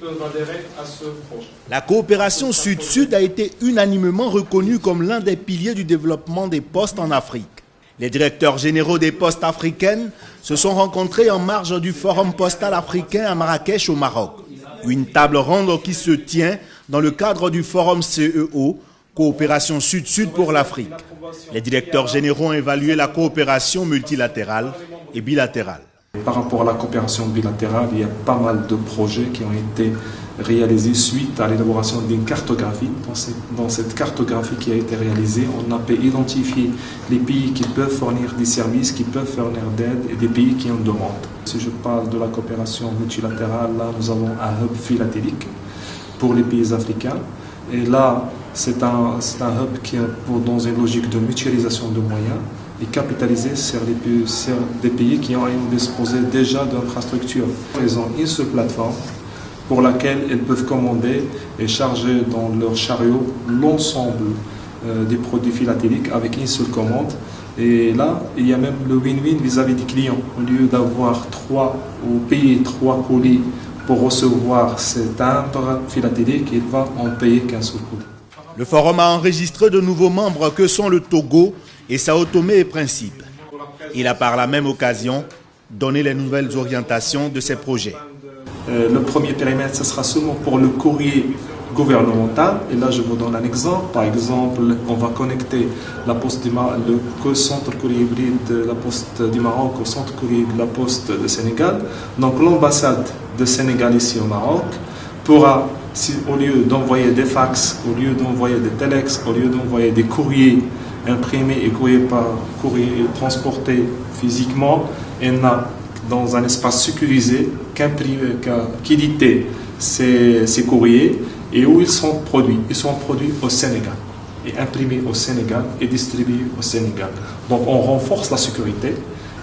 peuvent adhérer à ce projet. La coopération Sud-Sud a été unanimement reconnue comme l'un des piliers du développement des postes en Afrique. Les directeurs généraux des postes africaines se sont rencontrés en marge du Forum postal africain à Marrakech au Maroc. Une table ronde qui se tient dans le cadre du Forum CEO, Coopération Sud-Sud pour l'Afrique. Les directeurs généraux ont évalué la coopération multilatérale et bilatérale. Par rapport à la coopération bilatérale, il y a pas mal de projets qui ont été réalisés suite à l'élaboration d'une cartographie. Dans cette cartographie qui a été réalisée, on a pu identifier les pays qui peuvent fournir des services, qui peuvent fournir d'aide et des pays qui en demandent. Si je parle de la coopération multilatérale, là nous avons un hub philatélique pour les pays africains. Et là, c'est un hub qui est dans une logique de mutualisation de moyens et capitaliser sur des pays qui ont disposé déjà d'infrastructures. Ils ont une seule plateforme pour laquelle ils peuvent commander et charger dans leur chariot l'ensemble des produits philatéliques avec une seule commande. Et là, il y a même le win-win vis-à-vis des clients. Au lieu d'avoir payer 3 colis pour recevoir cet timbre philatélique, il va en payer qu'un seul colis. Le forum a enregistré de nouveaux membres que sont le Togo et Sao Tomé et Principe. Il a par la même occasion donné les nouvelles orientations de ces projets. Le premier périmètre, ce sera seulement pour le courrier gouvernemental. Et là, je vous donne un exemple. Par exemple, on va connecter le centre courrier hybride de la Poste du Maroc au centre courrier de la Poste du Sénégal. Donc l'ambassade de Sénégal ici au Maroc pourra, au lieu d'envoyer des fax, au lieu d'envoyer des telex, au lieu d'envoyer des courriers imprimés et courrier transportés physiquement, elle n'a dans un espace sécurisé qu'éditer ces courriers et où ils sont produits. Ils sont produits au Sénégal et imprimés au Sénégal et distribués au Sénégal. Donc on renforce la sécurité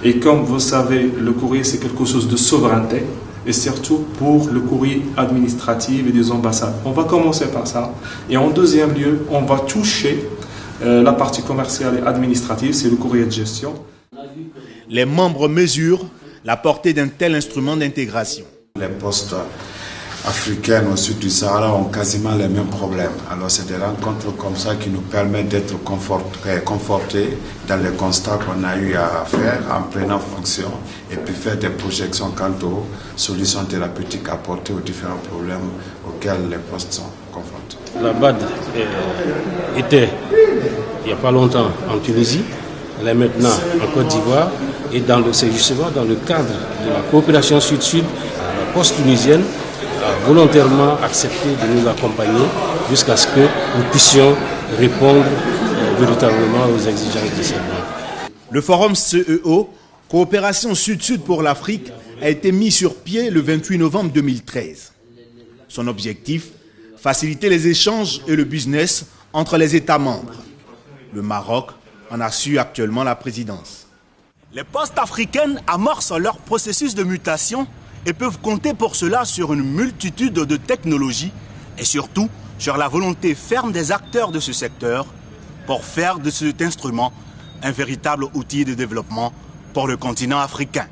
et comme vous savez, le courrier c'est quelque chose de souveraineté et surtout pour le courrier administratif et des ambassades. On va commencer par ça et en deuxième lieu, on va toucher la partie commerciale et administrative, c'est le courrier de gestion. Les membres mesurent la portée d'un tel instrument d'intégration. Les postes africains au sud du Sahara ont quasiment les mêmes problèmes. Alors c'est des rencontres comme ça qui nous permettent d'être confortés dans les constats qu'on a eu à faire en prenant fonction et puis faire des projections quant aux solutions thérapeutiques apportées aux différents problèmes auxquels les postes sont confrontés. La BAD était il n'y a pas longtemps en Tunisie, elle est maintenant en Côte d'Ivoire et c'est justement dans le cadre de la coopération Sud-Sud, la poste tunisienne a volontairement accepté de nous accompagner jusqu'à ce que nous puissions répondre véritablement aux exigences de ces banques. Le forum CEO, Coopération Sud-Sud pour l'Afrique, a été mis sur pied le 28 novembre 2013. Son objectif, faciliter les échanges et le business entre les États membres. Le Maroc en assure actuellement la présidence. Les postes africaines amorcent leur processus de mutation et peuvent compter pour cela sur une multitude de technologies et surtout sur la volonté ferme des acteurs de ce secteur pour faire de cet instrument un véritable outil de développement pour le continent africain.